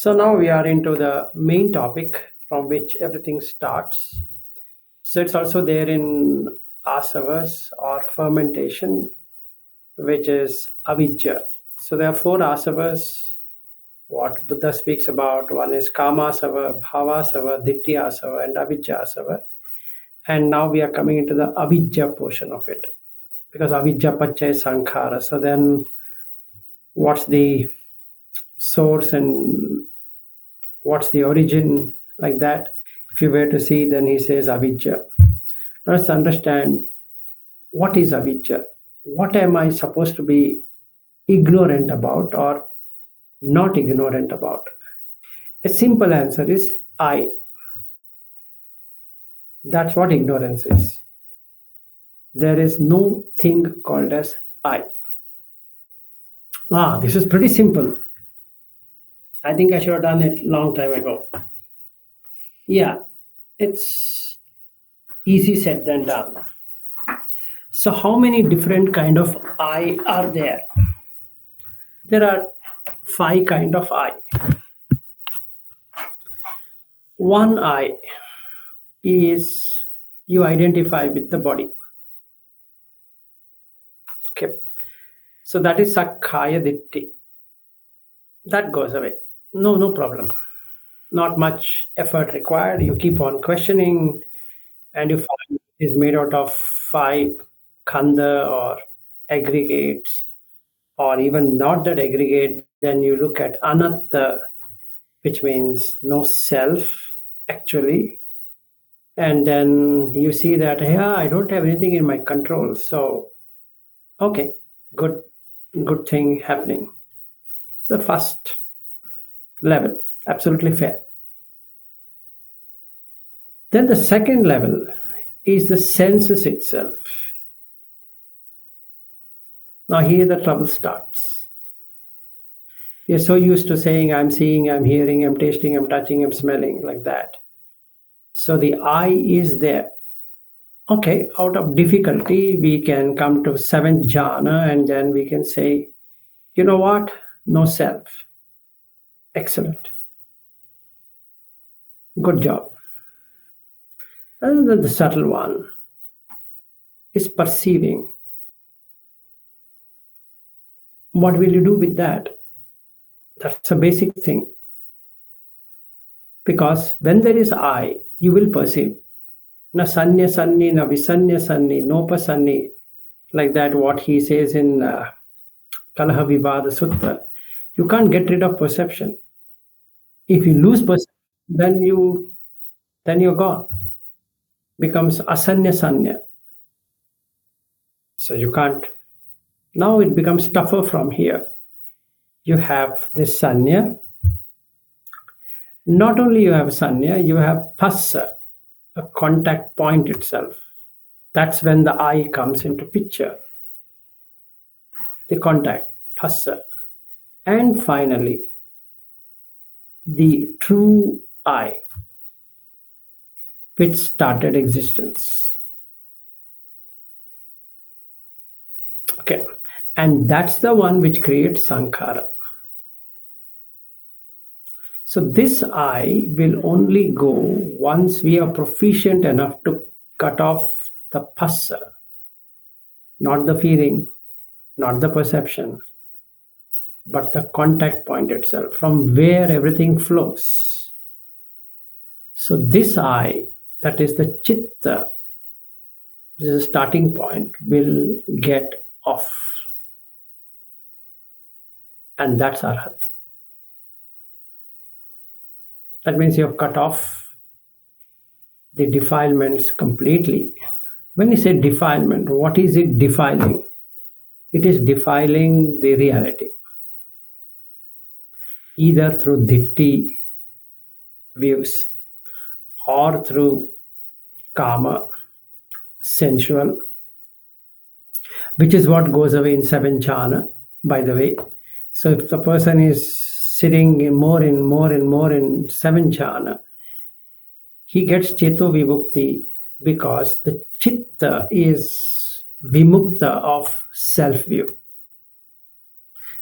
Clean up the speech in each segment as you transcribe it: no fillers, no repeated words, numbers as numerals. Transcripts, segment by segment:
So now we are into the main topic from which everything starts. So it's also there in asavas or fermentation, which is avijja. So there are four asavas what Buddha speaks about. One is kamasava, bhavasava, ditthiyasava, and avijjasava. And now we are coming into the avijja portion of it, because avijja pacha is sankhara. So then what's the source and what's the origin, like that? If you were to see, then he says avijja. Let's understand what is avijja. What am I supposed to be ignorant about or not ignorant about? A simple answer is I. That's what ignorance is. There is no thing called as I. This is pretty simple. I think I should have done it long time ago. Yeah, it's easy said than done. So how many different kind of I are there? There are 5 kind of I. One I is you identify with the body. Okay. So that is sakkaya ditthi. That goes away. No problem. Not much effort required. You keep on questioning and you find it is made out of 5 khanda or aggregates, or even not that aggregate. Then you look at anatta, which means no self actually. And then you see that, I don't have anything in my control. So, okay, good thing happening. So first level, absolutely fair. Then the second level is the senses itself. Now here the trouble starts. You're so used to saying, I'm seeing, I'm hearing, I'm tasting, I'm touching, I'm smelling, like that. So the I is there. Okay, out of difficulty, we can come to 7th jhana and then we can say, you know what? No self. Excellent. Good job. And then the subtle one is perceiving. What will you do with that? That's a basic thing. Because when there is I, you will perceive. Na sanya sanni, na visanya sanni, nopa sanni. Like that, what he says in Kalaha Vivada Sutta. You can't get rid of perception. If you lose perception, then you're gone. Becomes asanya sanya. So you can't. Now it becomes tougher from here. You have this sanya. Not only you have sanya, you have phassa, a contact point itself. That's when the I comes into picture. The contact, phassa. And finally, the true I, which started existence. Okay. And that's the one which creates sankhara. So this I will only go once we are proficient enough to cut off the phassa, not the feeling, not the perception, but the contact point itself, from where everything flows. So this I, that is the chitta, which is the starting point, will get off. And that's arhat. That means you have cut off the defilements completely. When you say defilement, what is it defiling? It is defiling the reality. Either through ditthi views or through kama, sensual, which is what goes away in 7th jhana, by the way. So if the person is sitting more and more in 7th jhana, he gets cheto vibhukti because the chitta is vimukta of self-view.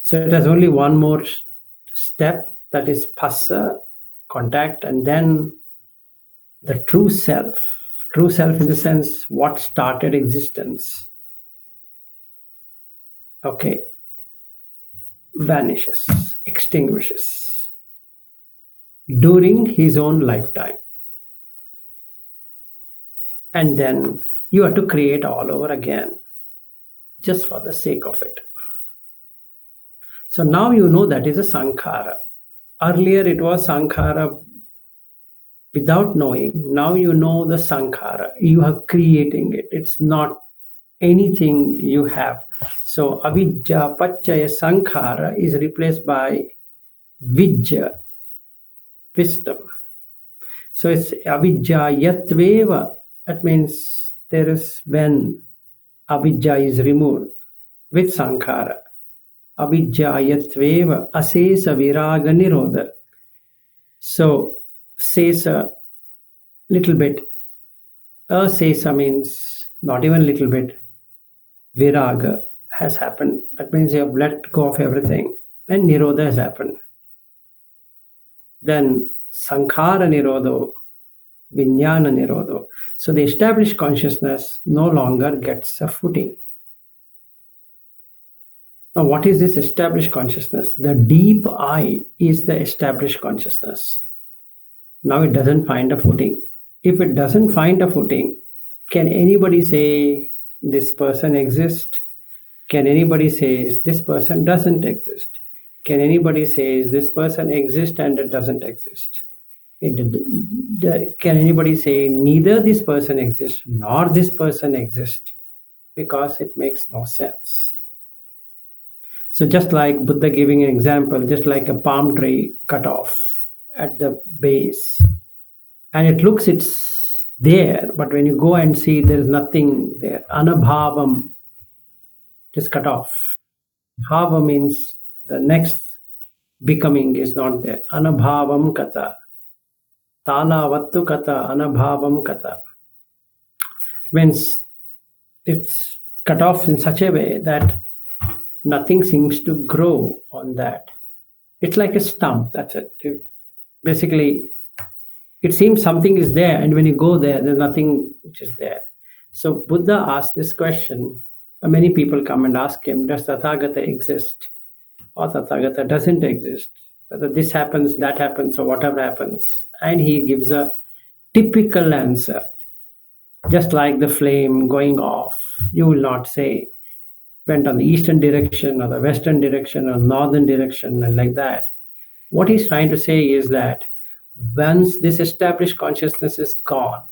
So it has only one more step, that is phassa, contact, and then the true self. True self in the sense what started existence, okay, vanishes, extinguishes during his own lifetime. And then you have to create all over again just for the sake of it. So now you know that is a sankhara. Earlier it was sankhara without knowing. Now you know the sankhara. You are creating it. It's not anything you have. So avijja pachaya sankhara is replaced by vijja, wisdom. So it's avijja yatveva. That means there is when avijja is removed with sankhara. Avijja yatveva asesa viraga nirodha. So sesa, little bit. Asesa means not even little bit. Viraga has happened. That means you have let go of everything. And nirodha has happened. Then sankhara nirodho, vijnana nirodho. So the established consciousness no longer gets a footing. Now, what is this established consciousness? The deep I is the established consciousness. Now it doesn't find a footing. If it doesn't find a footing, can anybody say this person exists? Can anybody say this person doesn't exist? Can anybody say this person exists and it doesn't exist? Can anybody say neither this person exists nor this person exists? Because it makes no sense. So just like Buddha giving an example, just like a palm tree cut off at the base, and it looks it's there, but when you go and see, there is nothing there. Anabhavam, it is cut off. Bhava means the next becoming is not there. Anabhavam kata. Tala vattu kata, anabhavam kata. It means it's cut off in such a way that nothing seems to grow on that. It's like a stump, that's it. Basically, it seems something is there, and when you go there, there's nothing which is there. So Buddha asked this question. Many people come and ask him, does Tathagata exist? Or Tathagata doesn't exist? Whether this happens, that happens, or whatever happens. And he gives a typical answer. Just like the flame going off, you will not say, went on the eastern direction or the western direction or northern direction and like that. What he's trying to say is that once this established consciousness is gone,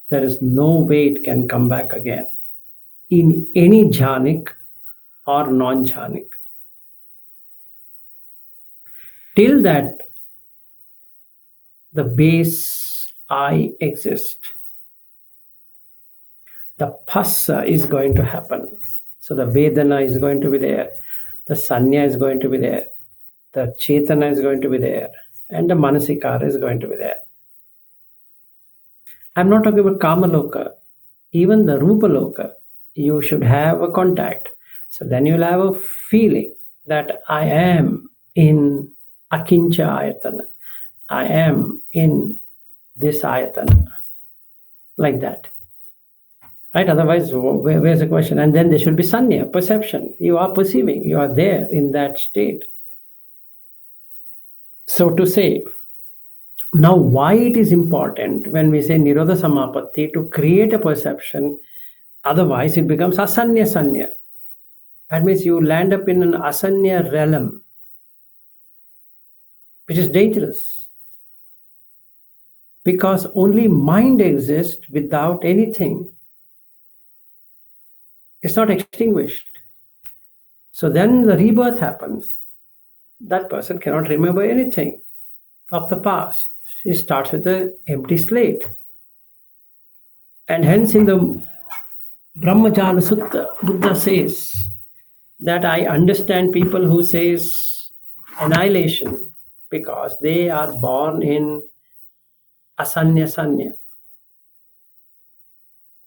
there is no way it can come back again in any jhanic or non-jhanic. Till that the base I exist, the phassa is going to happen. So the Vedana is going to be there, the Sanya is going to be there, the Chetana is going to be there, and the Manasikara is going to be there. I'm not talking about Kamaloka, even the Rupaloka, you should have a contact. So then you'll have a feeling that I am in Akincha Ayatana, I am in this Ayatana, like that. Right? Otherwise, where's the question? And then there should be sanya, perception. You are perceiving. You are there in that state. So to say, now why it is important when we say nirodha samapatti to create a perception, otherwise it becomes asanya sanya. That means you land up in an asanya realm, which is dangerous. Because only mind exists without anything. It's not extinguished. So then the rebirth happens. That person cannot remember anything of the past. He starts with an empty slate. And hence in the Brahmajala Sutta, Buddha says that I understand people who says annihilation because they are born in asanya sanya.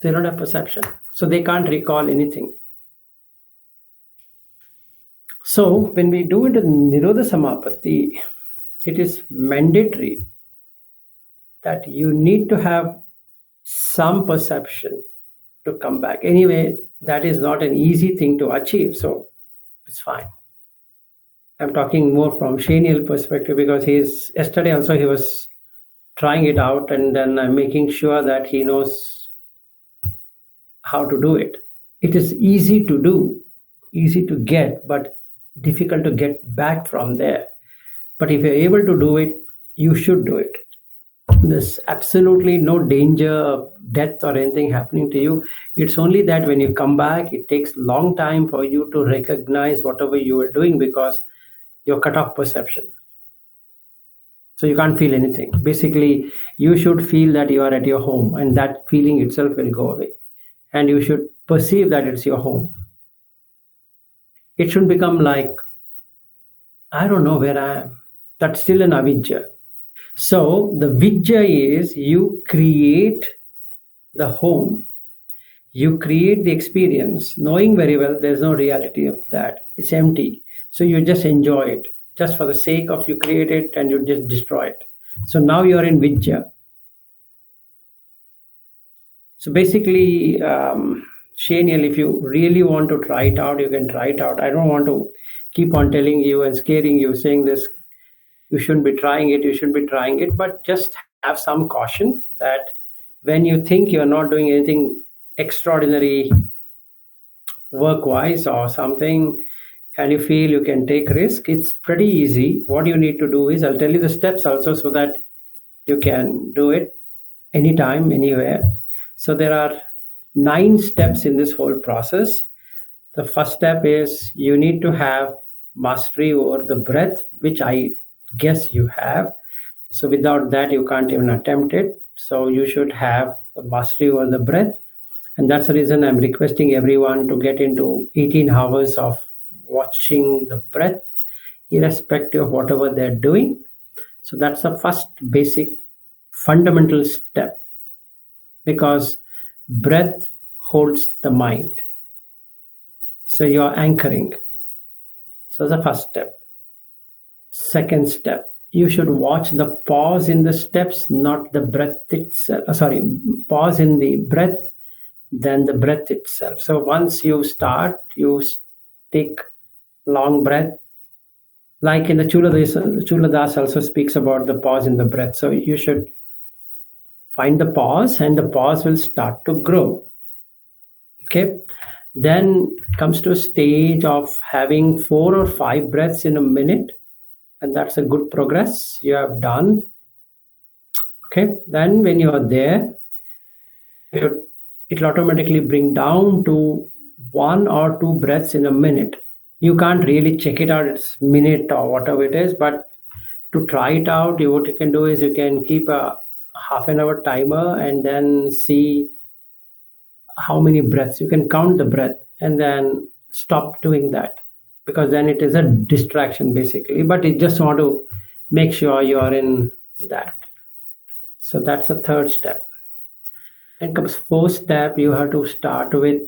They don't have perception. So they can't recall anything. So when we do it in nirodha samapatti, it is mandatory that you need to have some perception to come back. Anyway, that is not an easy thing to achieve, so it's fine. I'm talking more from Shaniel perspective because yesterday also he was trying it out, and then I'm making sure that he knows how to do it. It is easy to do, easy to get, but difficult to get back from there. But if you're able to do it, you should do it. There's absolutely no danger of death or anything happening to you. It's only that when you come back, it takes long time for you to recognize whatever you were doing because you're cut off perception. So you can't feel anything. Basically, you should feel that you are at your home, and that feeling itself will go away. And you should perceive that it's your home. It shouldn't become like, I don't know where I am. That's still an avijja. So the vijja is you create the home, you create the experience, knowing very well there's no reality of that. It's empty. So you just enjoy it, just for the sake of you create it and you just destroy it. So now you're in vijja. So basically, Shaniel, if you really want to try it out, you can try it out. I don't want to keep on telling you and scaring you, saying this, you shouldn't be trying it, you should be trying it, but just have some caution that when you think you're not doing anything extraordinary work-wise or something, and you feel you can take risk, it's pretty easy. What you need to do is, I'll tell you the steps also so that you can do it anytime, anywhere. So there are 9 steps in this whole process. The first step is you need to have mastery over the breath, which I guess you have. So without that, you can't even attempt it. So you should have a mastery over the breath. And that's the reason I'm requesting everyone to get into 18 hours of watching the breath, irrespective of whatever they're doing. So that's the first basic fundamental step, because breath holds the mind. So you're anchoring. So the first step. Second step, you should watch the pause in the steps, not the breath itself. Pause in the breath, then the breath itself. So once you start, you take long breath. Like in the Chuladas also speaks about the pause in the breath. So you should find the pause, and the pause will start to grow. Okay. Then comes to a stage of having 4 or 5 breaths in a minute. And that's a good progress you have done. Okay. Then when you are there, it'll automatically bring down to 1 or 2 breaths in a minute. You can't really check it out, it's minute or whatever it is, but to try it out, what you can do is you can keep a half an hour timer and then see how many breaths. You can count the breath and then stop doing that, because then it is a distraction basically, but you just want to make sure you are in that. So that's the third step. And comes fourth step, you have to start with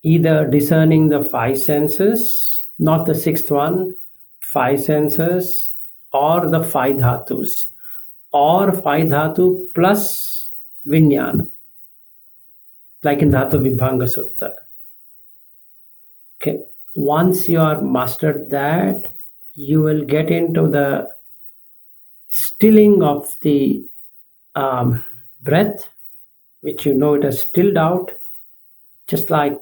either discerning the 5 senses, not the 6th one, 5 senses, or the 5 dhatus, or 5 dhatu plus vinyana, like in Dhatu Vibhanga Sutta. Okay. Once you are mastered that, you will get into the stilling of the breath, which you know it has stilled out. Just like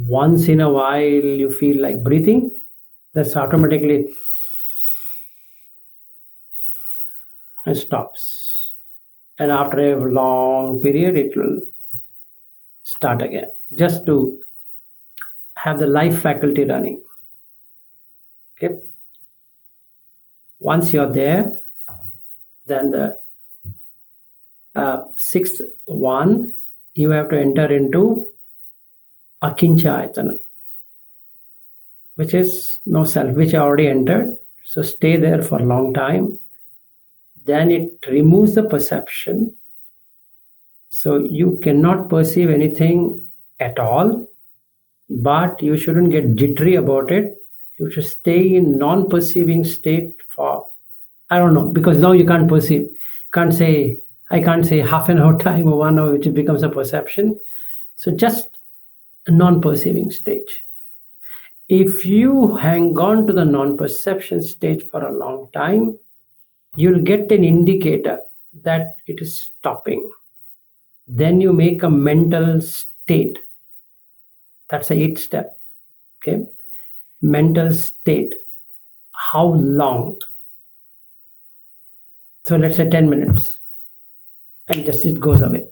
once in a while you feel like breathing, that's automatically and stops. And after a long period, it will start again, just to have the life faculty running. Okay. Once you're there, then the 6th one, you have to enter into akinchayatana, which is no self, which I already entered. So stay there for a long time. Then it removes the perception. So you cannot perceive anything at all, but you shouldn't get jittery about it. You should stay in non-perceiving state for I don't know, because now you can't perceive. I can't say half an hour time or 1 hour, which becomes a perception. So just a non-perceiving stage. If you hang on to the non-perception stage for a long time, you'll get an indicator that it is stopping. Then you make a mental state. That's the 8th step. Okay. Mental state. How long? So let's say 10 minutes. And just it goes away.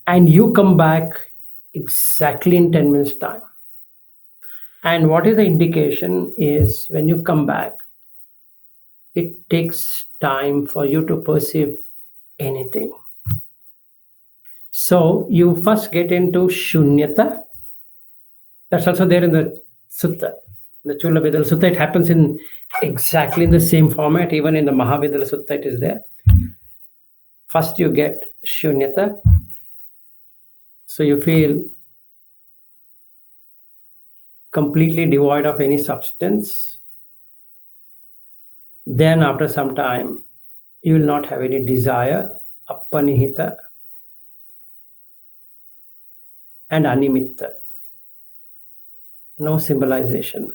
And you come back exactly in 10 minutes time. And what is the indication is when you come back, it takes time for you to perceive anything. So you first get into shunyata. That's also there in the sutta, the Chula Vidal Sutta. It happens in exactly in the same format. Even in the Mahavidal Sutta, it is there. First, you get shunyata. So you feel completely devoid of any substance. Then, after some time, you will not have any desire, appanihita, and animitta. No symbolization.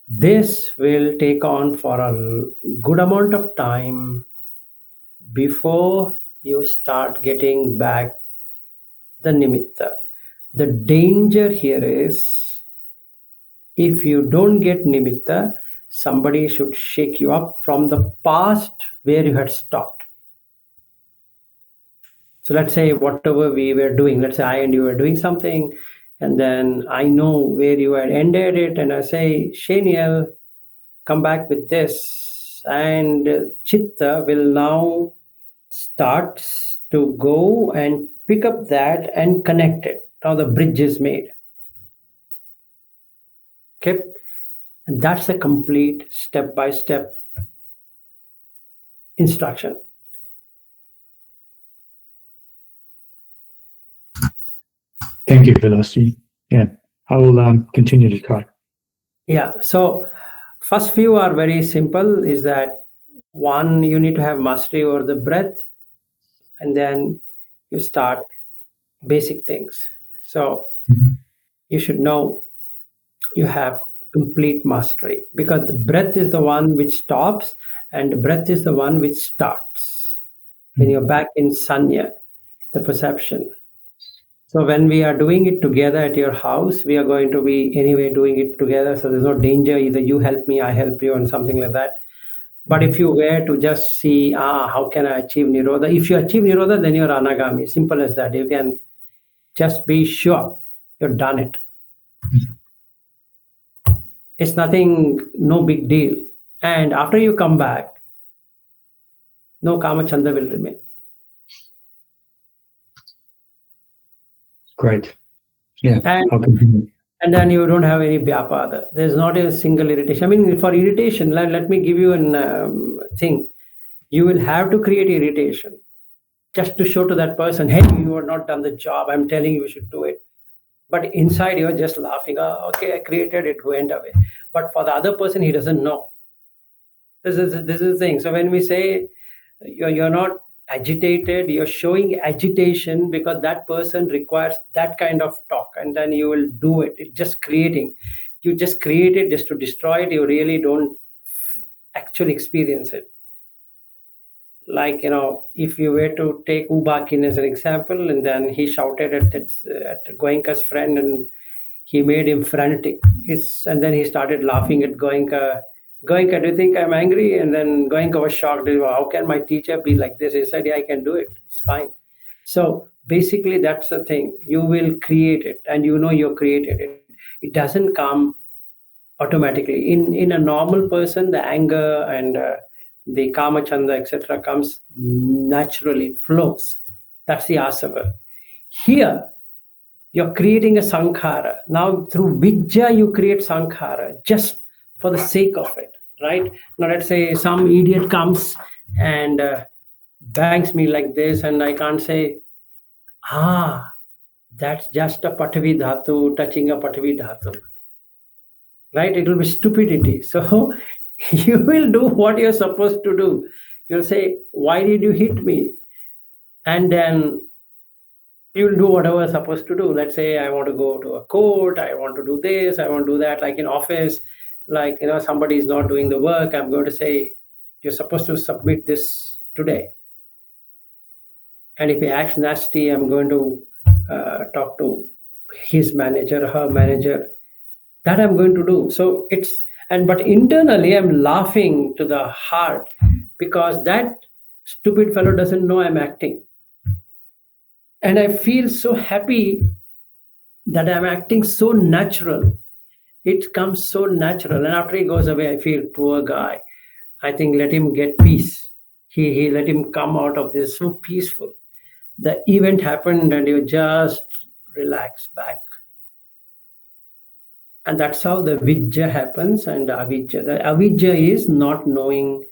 This will take on for a good amount of time before you start getting back the nimitta. The danger here is if you don't get nimitta, somebody should shake you up from the past where you had stopped. So let's say whatever we were doing, let's say I and you were doing something, and then I know where you had ended it, and I say, Shaniel, come back with this. And Chitta will now start to go and pick up that and connect it. Now the bridge is made. Okay? And that's a complete step-by-step instruction. Thank you, Velocity. Yeah, I will continue to try. Yeah, so first few are very simple, is that one, you need to have mastery over the breath, and then you start basic things. So you should know you have complete mastery, because the breath is the one which stops and the breath is the one which starts. When you're back in sanya, the perception. So when we are doing it together at your house, we are going to be anyway doing it together. So there's no danger, either you help me, I help you, and something like that. But if you were to just see, how can I achieve nirodha? If you achieve nirodha, then you're anagami. Simple as that. You can just be sure you've done it. It's nothing, no big deal. And after you come back, no kamachanda will remain. Great. Yeah. And then you don't have any vyapada. There's not a single irritation. I mean, for irritation, let me give you an thing. You will have to create irritation just to show to that person, hey, you have not done the job. I'm telling you should do it. But inside you're just laughing. Okay, I created it, went away. But for the other person, he doesn't know. This is the thing. So when we say you're not agitated, you're showing agitation because that person requires that kind of talk, and then you will do it. It's just creating. You just create it just to destroy it. You really don't actually experience it. Like, if you were to take Ubakin as an example, and then he shouted at Goenka's friend, and he made him frantic. And then he started laughing at Goenka. Goenka, do you think I'm angry? And then Goenka was shocked. How can my teacher be like this? He said, yeah, I can do it. It's fine. So basically, that's the thing. You will create it, and you created it. It doesn't come automatically. In a normal person, the anger and the kamachanda, etc., comes naturally. It flows. That's the asava. Here, you're creating a sankhara. Now, through vijja, you create sankhara just for the sake of it, right? Now, let's say some idiot comes and bangs me like this, and I can't say, that's just a patavi dhatu touching a patavi dhatu, right? It will be stupidity. So You will do what you're supposed to do. You'll say, why did you hit me? And then you'll do whatever you're supposed to do. Let's say I want to go to a court, I want to do this, I want to do that, like in office, like somebody is not doing the work. I'm going to say, you're supposed to submit this today. And if he acts nasty, I'm going to talk to his manager, her manager. That I'm going to do. So but internally I'm laughing to the heart because that stupid fellow doesn't know I'm acting. And I feel so happy that I'm acting so natural. It comes so natural. And after he goes away, I feel, poor guy. I think let him get peace. He let him come out of this so peaceful. The event happened and you just relax back. And that's how the vijja happens and avijja. The avijja is not knowing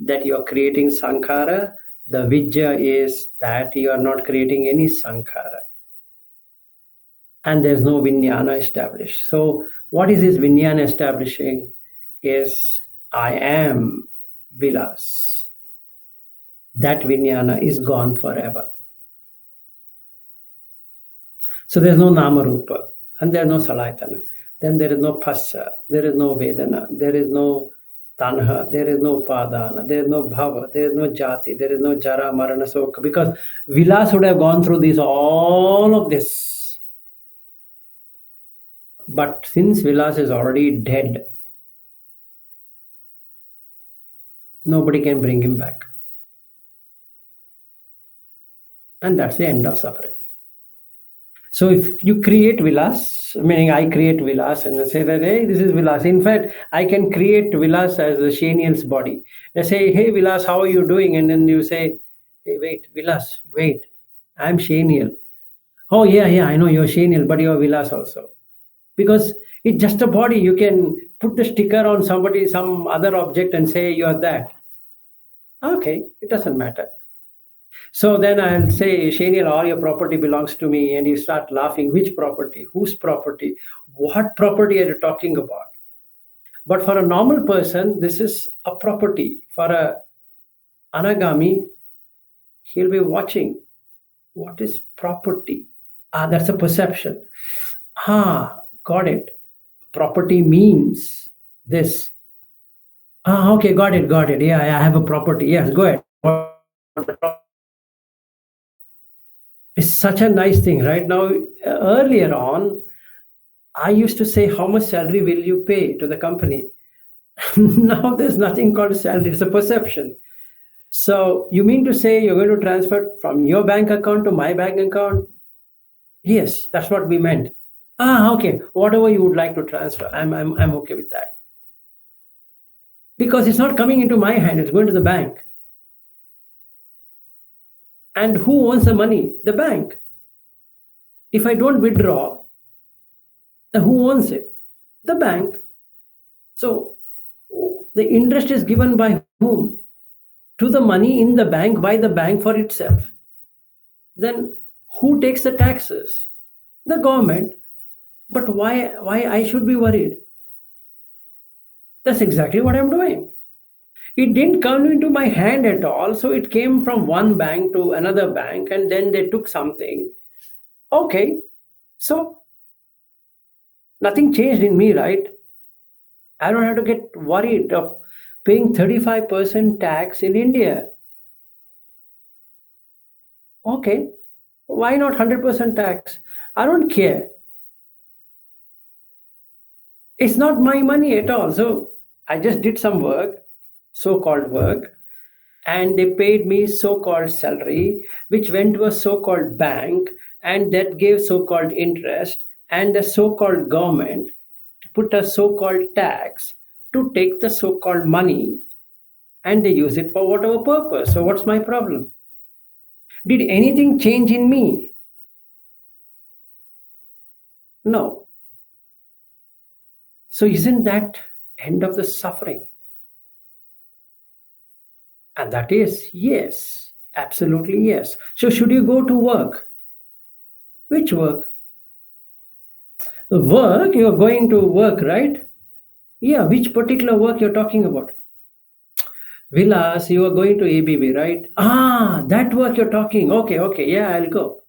that you're creating sankhara. The vijja is that you are not creating any sankhara. And there's no vijnana established. So what is this vijnana establishing is I am vilas. That vijnana is gone forever. So there's no nama rupa and there's no salayatana. Then there is no phassa, there is no vedana, there is no tanha, there is no padana, there is no bhava, there is no jati, there is no jara, marana, soka. Because Vilas would have gone through all of this. But since Vilas is already dead, nobody can bring him back. And that's the end of suffering. So if you create Vilas, meaning I create Vilas and say that, hey, this is Vilas. In fact, I can create Vilas as a Shaniel's body. I say, hey, Vilas, how are you doing? And then you say, hey, wait, Vilas, wait, I'm Shaniel. Oh, yeah, I know you're Shaniel, but you're Vilas also. Because it's just a body. You can put the sticker on somebody, some other object and say you're that. Okay, it doesn't matter. So then I'll say, Shaniel, all your property belongs to me. And you start laughing. Which property? Whose property? What property are you talking about? But for a normal person, this is a property. For a anagami, he'll be watching. What is property? That's a perception. Got it. Property means this. Okay, got it. Yeah, I have a property. Yes, go ahead. It's such a nice thing, right? Now, earlier on, I used to say, how much salary will you pay to the company? Now there's nothing called salary, it's a perception. So you mean to say you're going to transfer from your bank account to my bank account? Yes, that's what we meant. Okay, whatever you would like to transfer, I'm okay with that. Because it's not coming into my hand, it's going to the bank. And who owns the money? The bank. If I don't withdraw, who owns it? The bank. So the interest is given by whom? To the money in the bank by the bank for itself. Then who takes the taxes? The government. But why I should be worried? That's exactly what I'm doing. It didn't come into my hand at all. So it came from one bank to another bank and then they took something. Okay. So nothing changed in me, right? I don't have to get worried of paying 35% tax in India. Okay. Why not 100% tax? I don't care. It's not my money at all. So I just did some work, so-called work, and they paid me so-called salary, which went to a so-called bank, and that gave so-called interest, and the so-called government put a so-called tax to take the so-called money, and they use it for whatever purpose. So what's my problem? Did anything change in me? No. So isn't that end of the suffering? And that is yes, absolutely yes. So should you go to work? Which work? Work, you're going to work, right? Yeah, which particular work you're talking about? Vilas, you are going to ABB, right? Ah, that work you're talking. Okay, okay, yeah, I'll go.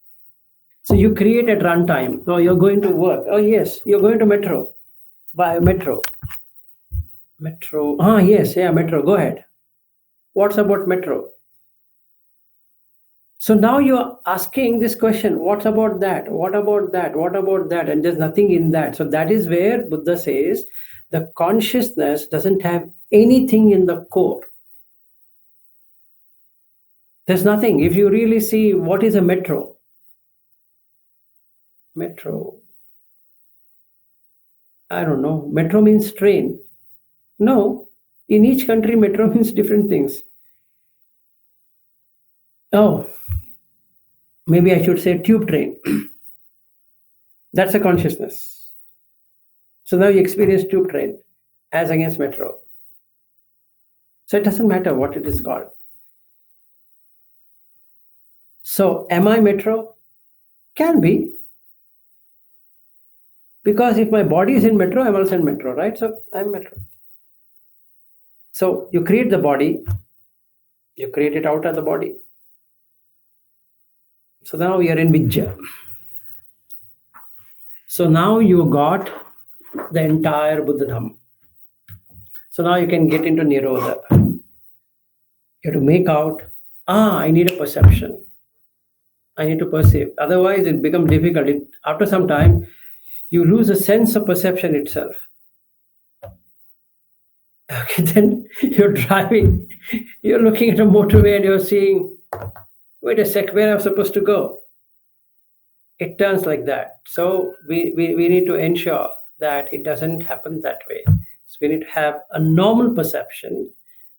So you create at runtime. So you're going to work. Oh yes, you're going to metro. By metro. Metro. Ah yes, yeah, metro. Go ahead. What's about metro? So now you're asking this question, what about that? What about that? What about that? And there's nothing in that. So that is where Buddha says the consciousness doesn't have anything in the core. There's nothing. If you really see what is a metro, metro, I don't know, metro means train. No, in each country, metro means different things. Oh, maybe I should say tube train. That's a consciousness. So now you experience tube train as against metro. So it doesn't matter what it is called. So am I metro? Can be. Because if my body is in metro, I'm also in metro, right? So I'm metro. So you create the body, you create it out of the body. So now you're in avijja. So now you got the entire Buddhism. So now you can get into nirodha. You have to make out, I need a perception. I need to perceive. Otherwise, it becomes difficult. After some time, you lose a sense of perception itself. Okay, then you're driving, you're looking at a motorway and you're seeing, wait a sec, where am I supposed to go? It turns like that. So we need to ensure that it doesn't happen that way. So we need to have a normal perception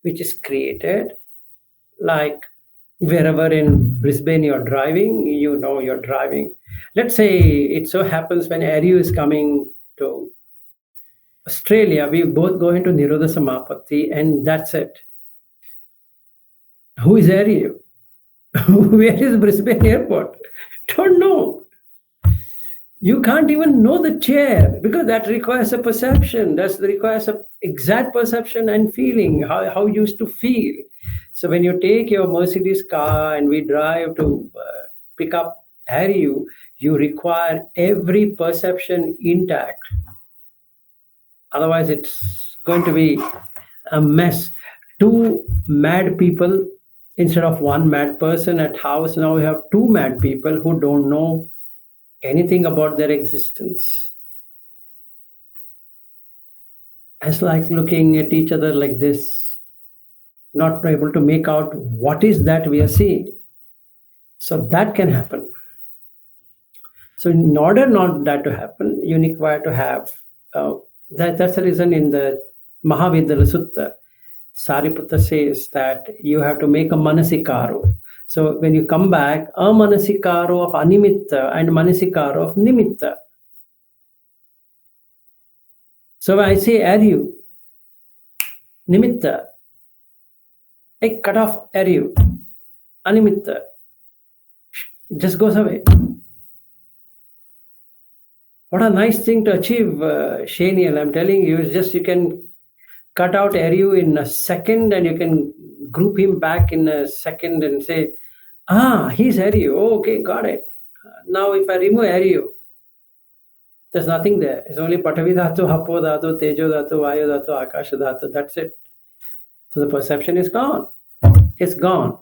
which is created, like wherever in Brisbane you're driving, you know you're driving. Let's say it so happens when Ariu is coming to Australia, we both go into nirodha samapatti and that's it. Who is Ariu? Where is Brisbane airport? Don't know. You can't even know the chair because that requires a perception. That requires a exact perception and feeling, how you used to feel. So when you take your Mercedes car and we drive to pick up Ariu, you require every perception intact. Otherwise, it's going to be a mess. Two mad people instead of one mad person at house. Now we have two mad people who don't know anything about their existence. It's like looking at each other like this, not able to make out what is that we are seeing. So that can happen. So in order not that to happen, you require to have, that's the reason in the Mahavedala Sutta, Sariputta says that you have to make a manasikaro. So when you come back, a manasikaro of animitta and manasikaro of nimitta. So when I say Ariu, nimitta, I cut off Ariu, animitta, it just goes away. What a nice thing to achieve, Shaniel. I'm telling you, it's just you can cut out Ariu in a second and you can group him back in a second and say, he's Ariu. Oh, okay, got it. Now if I remove Ariu, there's nothing there. It's only Patavi Dhatu, Hapo Dhatu, Tejo Dhatu, Vayu Dhatu, Akasha Dhatu. That's it. So the perception is gone. It's gone.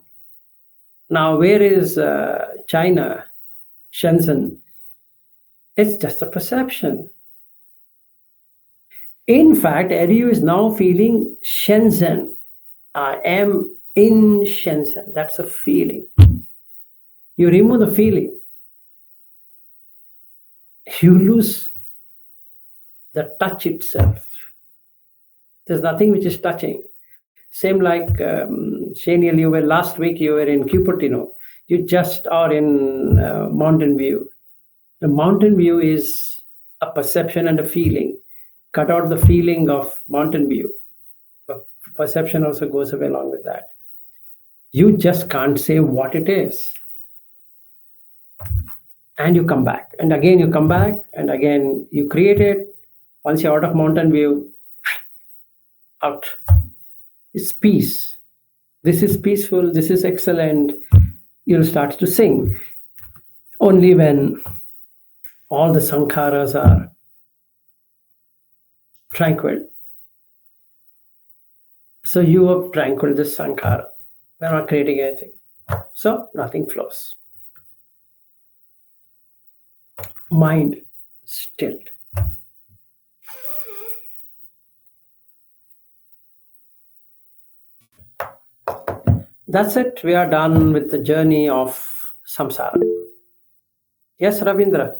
Now where is China, Shenzhen? It's just a perception. In fact, Ariu is now feeling Shenzhen. I am in Shenzhen. That's a feeling. You remove the feeling, you lose the touch itself. There's nothing which is touching. Same like Shaniel, you were last week, you were in Cupertino. You just are in Mountain View. The Mountain View is a perception and a feeling. Cut out the feeling of Mountain View. But perception also goes away along with that. You just can't say what it is. And you come back. And again you come back. And again you create it. Once you're out of Mountain View, out. It's peace. This is peaceful, this is excellent. You'll start to sing. Only when all the sankharas are tranquil. So you are tranquil, this sankhara. We're not creating anything. So nothing flows. Mind stilled. That's it. We are done with the journey of samsara. Yes, Ravindra.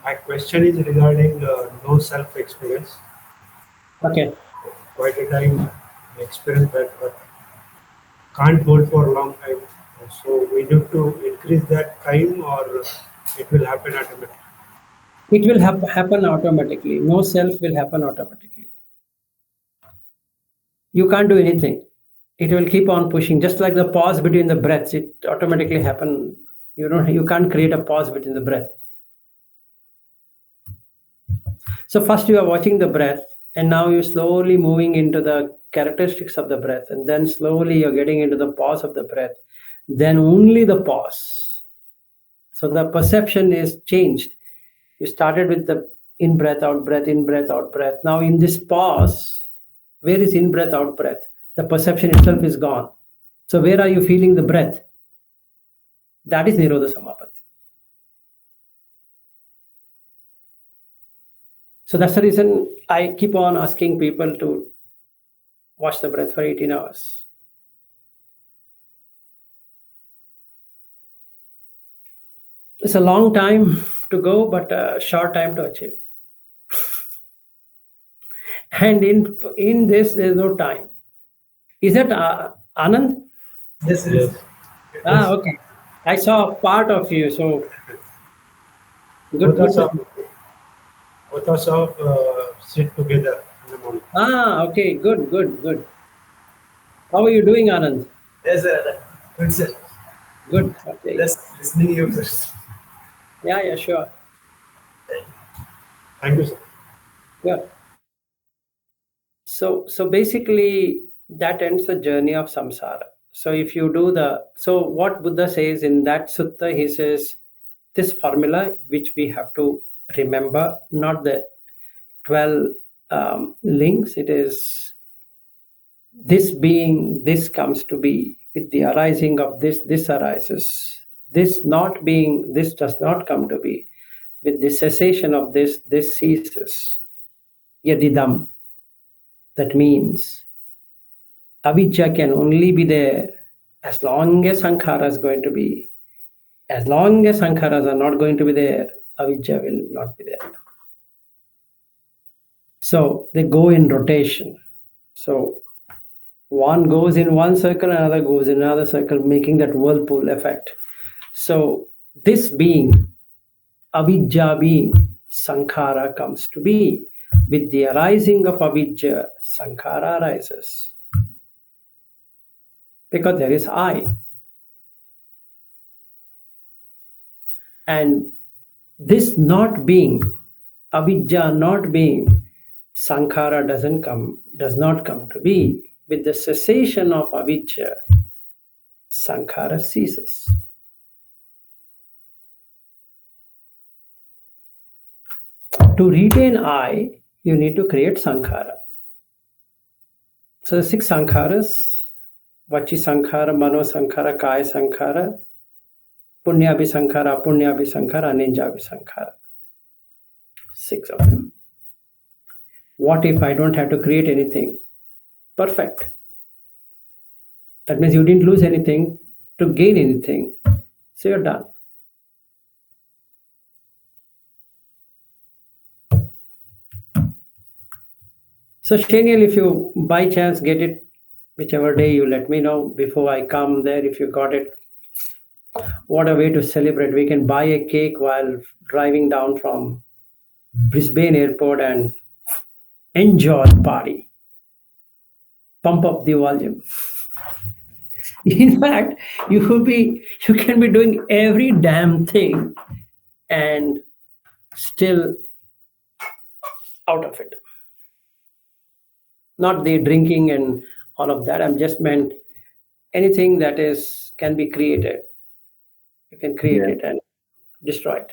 My question is regarding no self experience. Okay. Quite a time I experienced that, but can't hold for a long time. So we need to increase that time, or it will happen automatically. It will happen automatically. No self will happen automatically. You can't do anything. It will keep on pushing, just like the pause between the breaths. It automatically happen. You can't create a pause between the breath. So first you are watching the breath, and now you're slowly moving into the characteristics of the breath, and then slowly you're getting into the pause of the breath, then only the pause. So the perception is changed. You started with the in breath, out breath, in breath, out breath. Now in this pause, where is in breath, out breath? The perception itself is gone. So where are you feeling the breath? That is nirodha samapatti. So that's the reason I keep on asking people to watch the breath for 18 hours. It's a long time to go, but a short time to achieve. And in this, there's no time. Is that Anand? Yes, yes. Okay. I saw part of you, so good. Both us sit together in the morning. Okay, good. How are you doing, Anand? Yes, sir. Good, sir. Good. Okay. Just listening you first. Yeah, sure. Thank you, sir. Yeah. So basically that ends the journey of samsara. So if you do so what Buddha says in that sutta, he says this formula which we have to remember, not the 12 links. It is this being, this comes to be. With the arising of this arises. This not being, this does not come to be. With the cessation of this ceases. Yadidam. That means avijja can only be there as long as sankhara is going to be. As long as sankharas are not going to be there, avijja will not be there. So they go in rotation. So one goes in one circle, another goes in another circle, making that whirlpool effect. So this being, avijja being, sankhara comes to be. With the arising of avijja, sankhara arises. Because there is I. And this not being, avijja not being, sankhara does not come to be. With the cessation of avijja, sankhara ceases. To retain I, you need to create sankhara. So the 6 sankharas, vachi sankhara, mano sankhara, kaya sankhara, punyabhi sankhara, apunyabhi sankhara, aninjabhi sankhara. 6 of them. What if I don't have to create anything? Perfect. That means you didn't lose anything to gain anything. So you're done. So Shaniel, if you by chance get it, whichever day, you let me know before I come there if you got it. What a way to celebrate. We can buy a cake while driving down from Brisbane airport and enjoy the party. Pump up the volume. In fact, you can be doing every damn thing and still out of it. not the drinking and all of that. I'm just meant anything that can be created. You can create it and destroy it.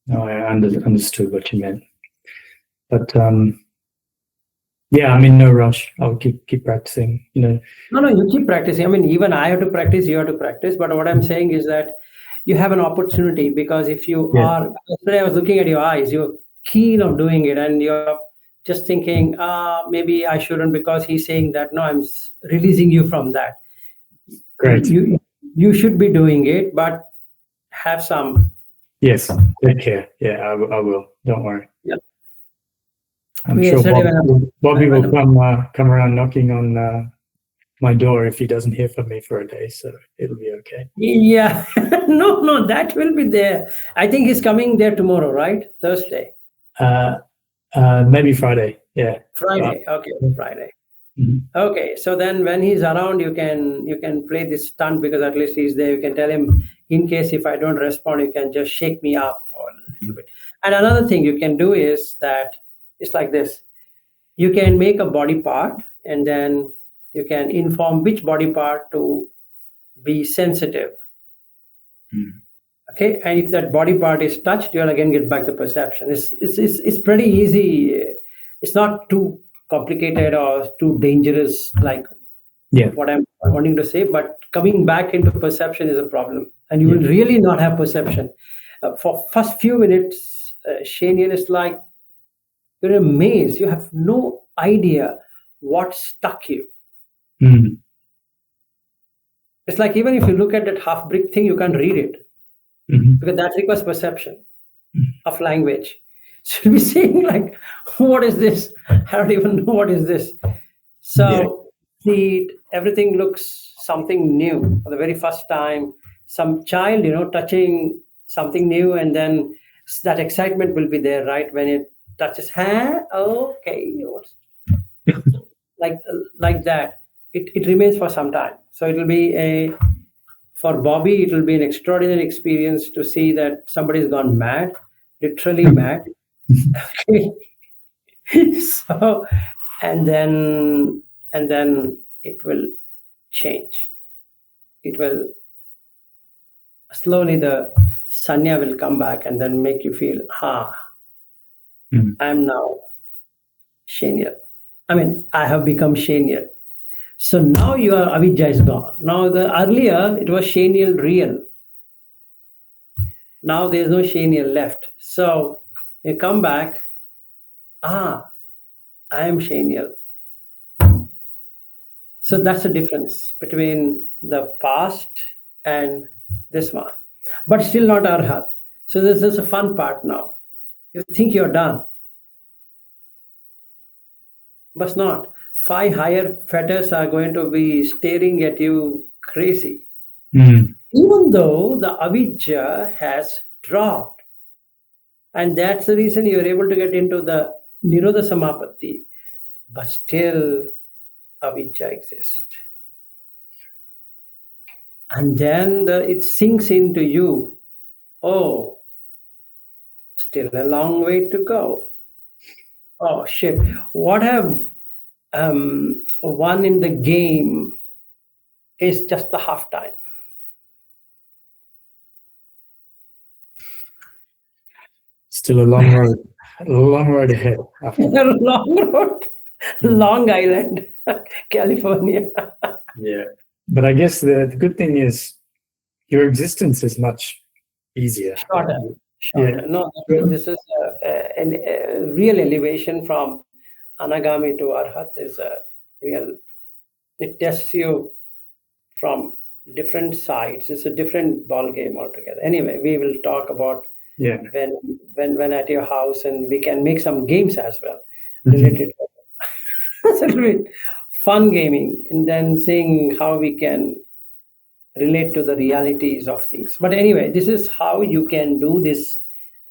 No, I understood what you meant. But yeah, I'm in no rush. I'll keep practicing. No, you keep practicing. I mean, even I have to practice, you have to practice. But what I'm saying is that you have an opportunity, because if you are, yesterday I was looking at your eyes, you're keen of doing it, and you're just thinking, maybe I shouldn't because he's saying that. No, I'm releasing you from that. Great. You should be doing it, but have some. Yes, take care. Yeah, I will. Don't worry. Yeah. I'm sure Bobby will come around knocking on my door if he doesn't hear from me for a day, so it'll be okay. Yeah. No, that will be there. I think he's coming there tomorrow, right? Thursday. Maybe Friday. Yeah. Friday. Okay, Friday. Mm-hmm. Okay, so then when he's around, you can play this stunt, because at least he's there. You can tell him, in case if I don't respond, you can just shake me up for a little bit. And another thing you can do is that it's like this. You can make a body part, and then you can inform which body part to be sensitive. Mm-hmm. Okay, and if that body part is touched, you'll again get back the perception. It's pretty easy. It's not too complicated or too dangerous, like what I'm wanting to say, but coming back into perception is a problem, and you will really not have perception. For first few minutes, Shaniel, is like you're in a maze. You have no idea what stuck you. Mm-hmm. It's like even if you look at that half brick thing, you can't read it, because that requires perception of language. So you'll be saying like, what is this? I don't even know what is this. So everything looks something new for the very first time. Some child, touching something new, and then that excitement will be there, right? When it touches, okay, like that. It remains for some time. So it will be for Bobby, it will be an extraordinary experience to see that somebody's gone mad, literally mad. Okay. So, and then it will change. It will slowly, the sanya will come back and then make you feel, I'm now Shaniel. I mean, I have become Shaniel. So now your avijja is gone. Now earlier it was Shaniel real. Now there's no Shaniel left. So you come back, I am Shaniel. So that's the difference between the past and this one. But still not arhat. So this is a fun part now. You think you're done. But not. 5 higher fetters are going to be staring at you crazy. Even though the avijja has dropped. And that's the reason you're able to get into the nirodha samapatti. But still, avijja exists. And then it sinks into you. Oh, still a long way to go. Oh, shit. What have won in the game is just the halftime. Still a long road ahead. Long road, Long Island, California. Yeah, but I guess the good thing is your existence is much easier. Shorter. Yeah. No, this is a real elevation from Anagami to Arhat is a real, it tests you from different sides. It's a different ball game altogether. Anyway, we will talk about when at your house, and we can make some games as well related to it. So it'll be fun gaming, and then seeing how we can relate to the realities of things. But anyway, this is how you can do this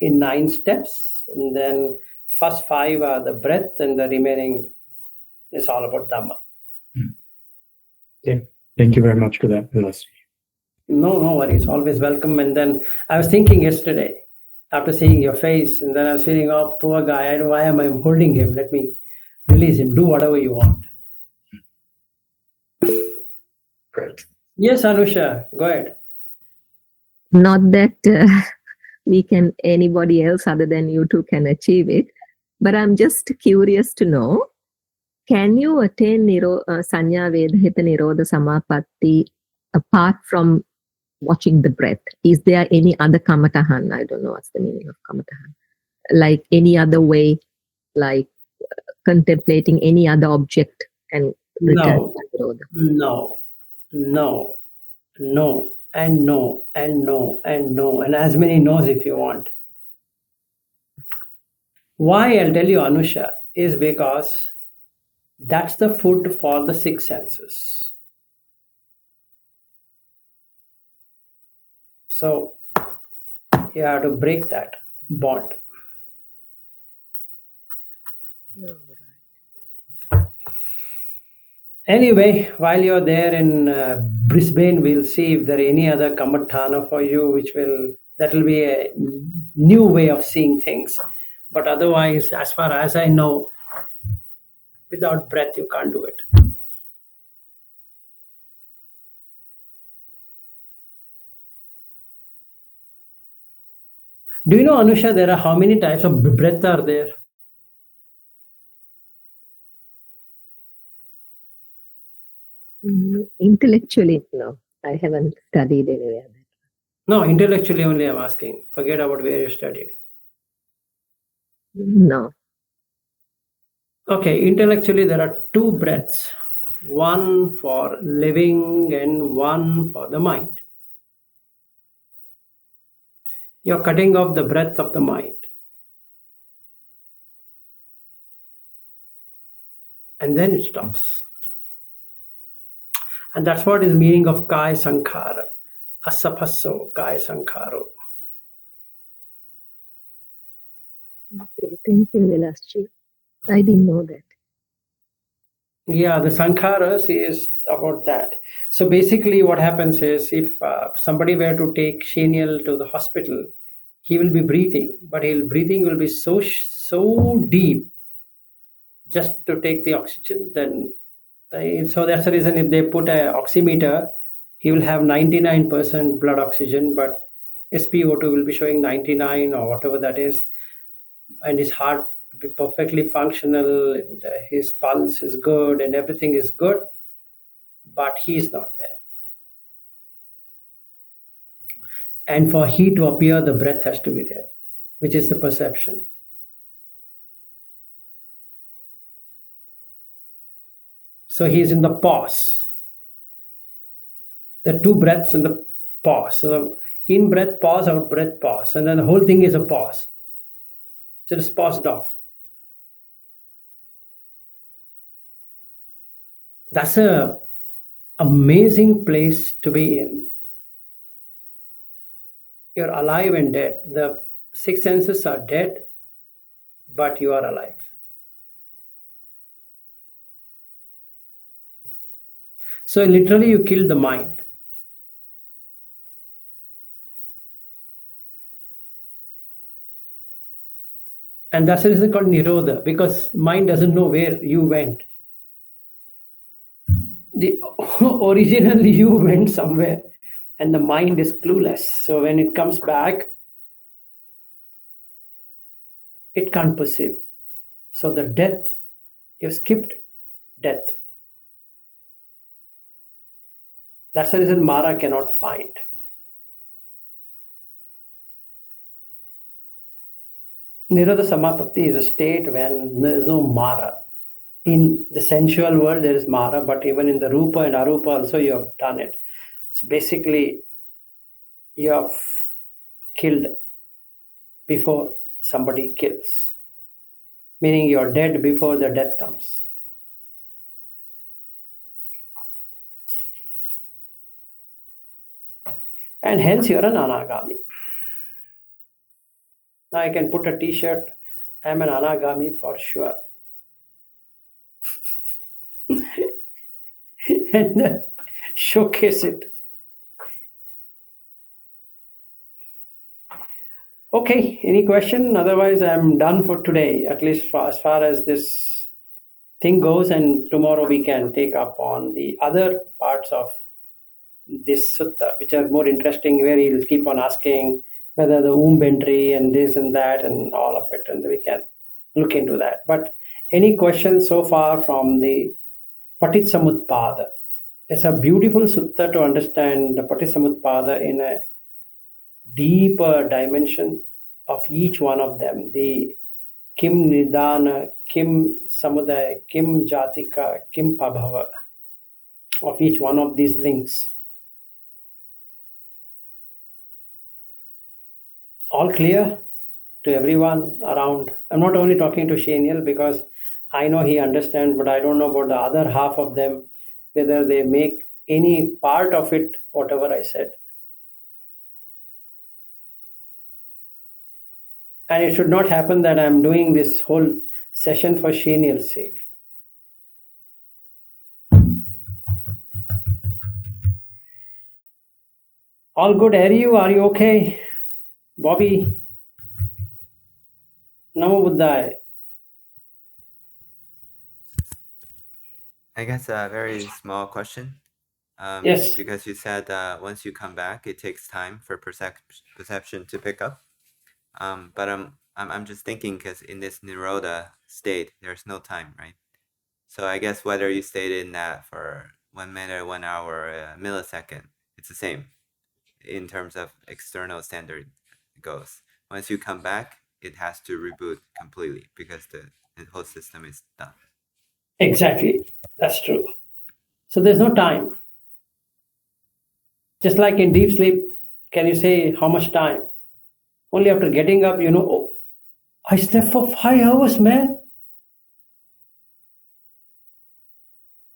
in 9 steps, and then first 5 are the breath, and the remaining is all about Dhamma. Yeah. Thank you very much for that, Vilas. No worries. Always welcome. And then I was thinking yesterday, after seeing your face, and then I was feeling, oh, poor guy, why am I holding him? Let me Release him. Do whatever you want. Great. Yes, Anusha, go ahead. Not that anybody else other than you two can achieve it, but I'm just curious to know, can you attain Sanya Vedahita Nirodha Samapatti apart from watching the breath? Is there any other kamatahan? I don't know what's the meaning of kamatahan. Like any other way, like contemplating any other object and return No, to Nirodha? no, no, no, and no, and no, and no, and as many no's if you want. Why I'll tell you, Anusha, is because that's the food for the six senses. So you have to break that bond. Anyway, while you're there in Brisbane, we'll see if there are any other kamatthana for you, that will be a new way of seeing things. But otherwise, as far as I know, without breath, you can't do it. Do you know, Anusha, there are how many types of breath are there? Intellectually, no. I haven't studied anywhere. No, intellectually only I'm asking. Forget about where you studied. No. Okay, intellectually there are two breaths. One for living and one for the mind. You're cutting off the breath of the mind. And then it stops. And that's what is the meaning of Kaya Sankhara. Asapasso Kaya Sankharo. Okay, thank you, Vilasji. I didn't know that. Yeah, the Sankharas is about that. So basically what happens is if somebody were to take Shenial to the hospital, he will be breathing, but his breathing will be so deep just to take the oxygen. So that's the reason if they put an oximeter, he will have 99% blood oxygen, but SpO2 will be showing 99 or whatever that is, and his heart will be perfectly functional, and his pulse is good, and everything is good, but he is not there. And for he to appear, the breath has to be there, which is the perception. So he is in the pause. The two breaths in the pause. So in breath, pause, out breath, pause. And then the whole thing is a pause. So it's paused off. That's an amazing place to be in. You're alive and dead. The six senses are dead, but you are alive. So literally you kill the mind. And that's the reason called nirodha, because mind doesn't know where you went. Originally you went somewhere and the mind is clueless. So when it comes back, it can't perceive. So the death, you skipped death. That's the reason Mara cannot find. Nirodha Samapatti is a state when there is no Mara. In the sensual world, there is Mara, but even in the Rupa and Arupa also you have done it. So basically, you have killed before somebody kills. Meaning you're dead before the death comes. And hence you're an anagami. Now I can put a t-shirt, I'm an anagami for sure. And then showcase it. Okay, any question? Otherwise I'm done for today, at least as far as this thing goes, and tomorrow we can take up on the other parts of this sutta, which are more interesting, where he'll keep on asking whether the womb entry and this and that and all of it, and we can look into that. But any questions so far from the Paticamutpada? It's a beautiful sutta to understand the Paticamutpada in a deeper dimension of each one of them. The Kim Nidana, Kim Samudaya, Kim Jatika, Kim Pabhava, of each one of these links. All clear to everyone around? I'm not only talking to Shaniel because I know he understands, but I don't know about the other half of them, whether they make any part of it, whatever I said. And it should not happen that I'm doing this whole session for Shaniel's sake. All good, Harry? Are you okay? Bobby? Namo Buddhaya. I guess a very small question. Yes. Because you said once you come back, it takes time for perception to pick up. But I'm just thinking, because in this nirodha state, there's no time, right? So I guess whether you stayed in that for 1 minute, 1 hour, or a millisecond, it's the same in terms of external standard goes. Once you come back, it has to reboot completely because the whole system is done. Exactly. That's true. So there's no time. Just like in deep sleep, can you say how much time? Only after getting up, you know, oh, I slept for 5 hours, man.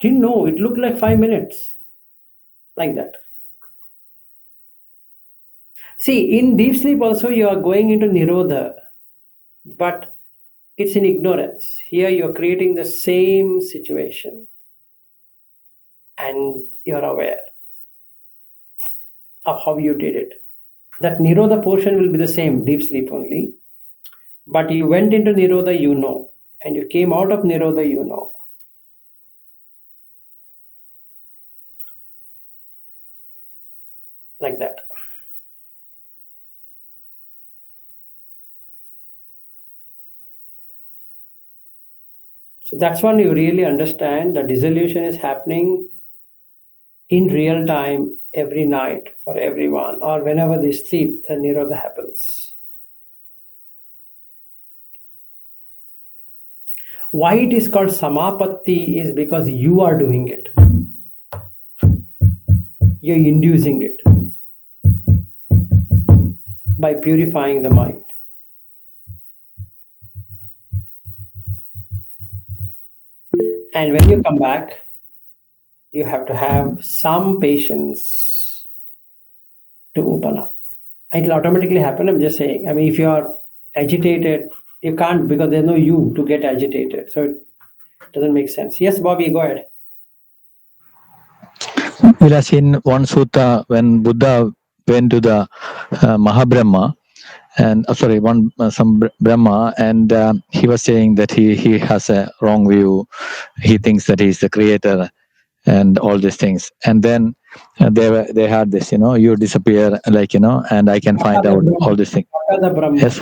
Didn't know. It looked like 5 minutes. Like that. See, in deep sleep also you are going into nirodha, but it's in ignorance. Here you're creating the same situation and you're aware of how you did it. That nirodha portion will be the same, deep sleep only. But you went into nirodha, you know, and you came out of nirodha, you know. Like that. So that's when you really understand the dissolution is happening in real time every night for everyone, or whenever they sleep, the nirodha happens. Why it is called samapatti is because you are doing it. You're inducing it by purifying the mind. And when you come back, you have to have some patience to open up. It will automatically happen. I'm just saying. I mean, if you are agitated, you can't, because there's no you to get agitated. So it doesn't make sense. Yes, Bobby, go ahead. Vilas, in one sutta, when Buddha went to the Mahabrahma, and some Brahma, and he was saying that he has a wrong view. He thinks that he's the creator and all these things. And then they had this, you disappear, and I can find out all these things. Yes.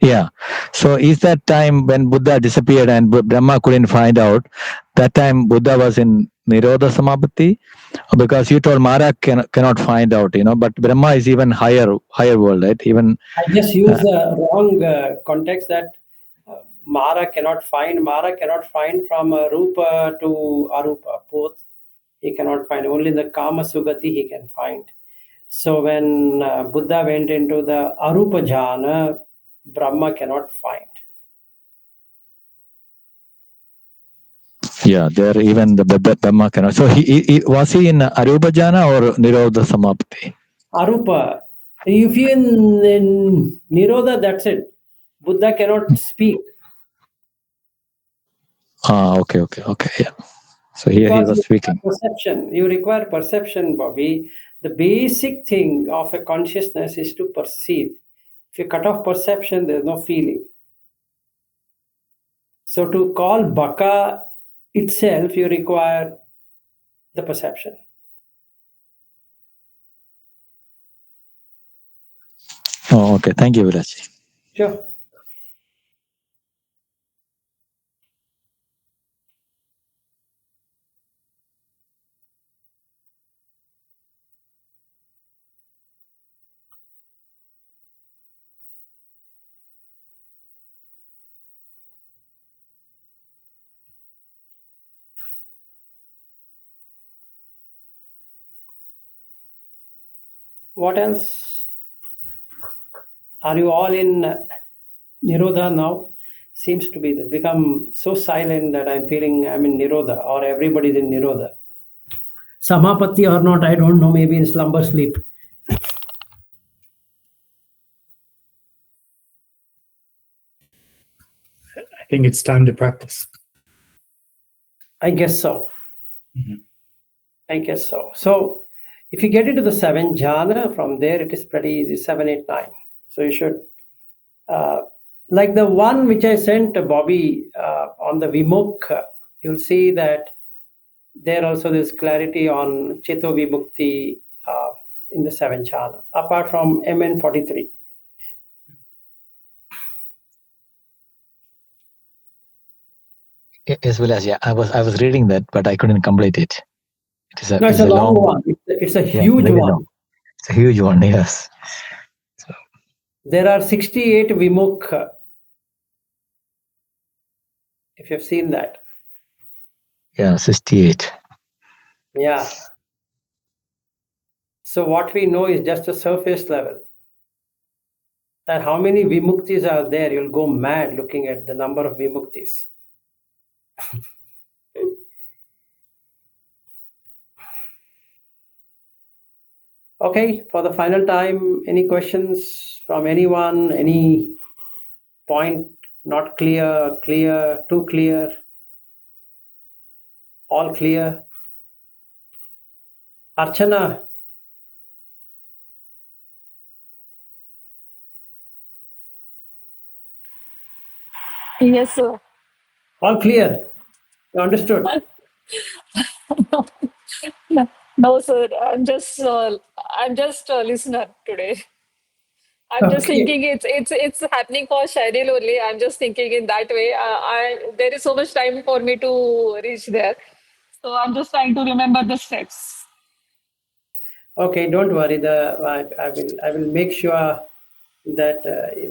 Yeah. So is that time when Buddha disappeared and Brahma couldn't find out, that time Buddha was in nirodha samapatti? Because you told Mara cannot find out, but Brahma is even higher world, right? Even I just use the wrong context that Mara cannot find from Rupa to Arupa. Both he cannot find. Only the Kama Sugati he can find. So when Buddha went into the Arupa jhana, Brahma cannot find. Yeah, there even the Brahma cannot. So he was he in Arupa jhana or nirodha samapatti? Arupa. If you in nirodha, that's it. Buddha cannot speak. Okay, yeah. So here Because he was speaking. Perception. You require perception, Bobby. The basic thing of a consciousness is to perceive. If you cut off perception, there's no feeling. So to call baka itself, you require the perception. Oh, okay. Thank you, Viraj. Sure. What else? Are you all in nirodha now? Seems to be become so silent that I'm feeling I'm in nirodha, or everybody's in nirodha. Samapatti or not, I don't know, maybe in slumber sleep. I think it's time to practice. I guess so. Mhm. I guess so. So if you get into the 7 jhana, from there it is pretty easy, 7, 8, 9. So you should, like the one which I sent to Bobby on the Vimukha, you'll see that there also there's clarity on Cheto Vibhukti in the 7 jhana, apart from MN43. As well as I was reading that, but I couldn't complete it. It's a long one. It's a huge one. Long. It's a huge one. Yes. So. There are 68 Vimukha. If you've seen that. Yeah, 68. Yeah. So what we know is just a surface level. That how many Vimuktis are there, you'll go mad looking at the number of Vimuktis. Okay, for the final time, any questions from anyone? Any point not clear, clear, too clear, all clear? Archana? Yes, sir. All clear? You understood? No, sir. I'm just a listener today. I'm just Okay. thinking it's happening for Shairil only. I'm just thinking in that way. There is so much time for me to reach there, so I'm just trying to remember the steps. Okay, don't worry. I will make sure that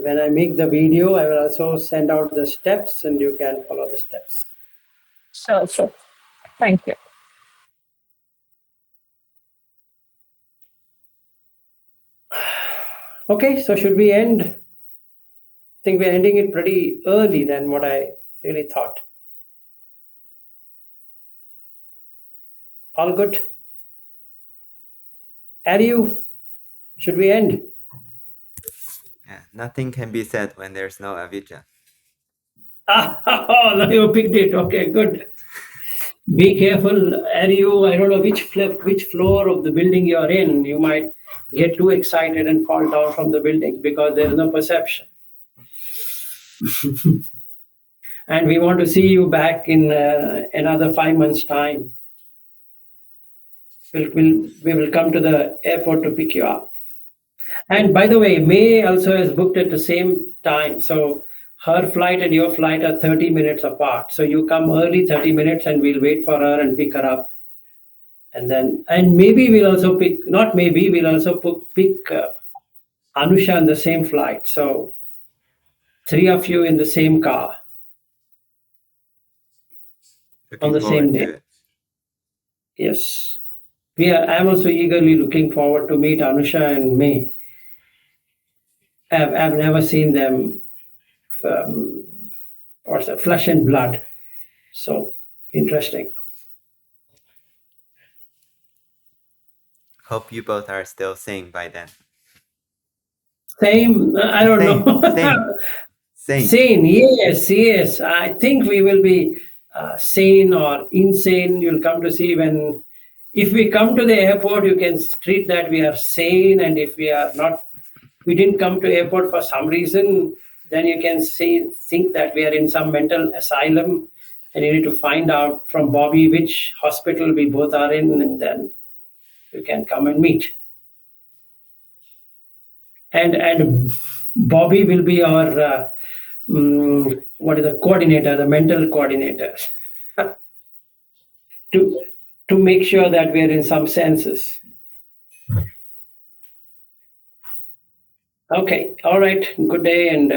when I make the video, I will also send out the steps and you can follow the steps. Sure, sir. Thank you. Okay, so should we end? I think we're ending it pretty early than what I really thought. All good? Ariu, should we end? Yeah, nothing can be said when there's no avijja. Oh, now you picked it. Okay, good. Be careful, Ariu. I don't know which floor of the building you're in. You might get too excited and fall down from the building because there is no perception. And we want to see you back in another 5 months' time. We will come to the airport to pick you up. And by the way, May also is booked at the same time. So her flight and your flight are 30 minutes apart. So you come early 30 minutes and we'll wait for her and pick her up. And maybe we'll also pick, not maybe, we'll also pick Anusha on the same flight. So 3 of you in the same car. Looking on the forward same to day. it. Yes. I'm also eagerly looking forward to meet Anusha and May. I've never seen them flesh and blood. So interesting. Hope you both are still sane by then. Same, I don't know. Sane. Sane, yes. I think we will be sane or insane. You'll come to see if we come to the airport, you can treat that we are sane. And if we are not, we didn't come to airport for some reason, then you can think that we are in some mental asylum, and you need to find out from Bobby which hospital we both are in, and then you can come and meet. And Bobby will be our the coordinator, the mental coordinator, to make sure that we are in some senses. Okay, all right. Good day and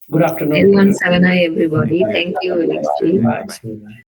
good afternoon. Everyone, everybody. Thank you. Bye. Bye.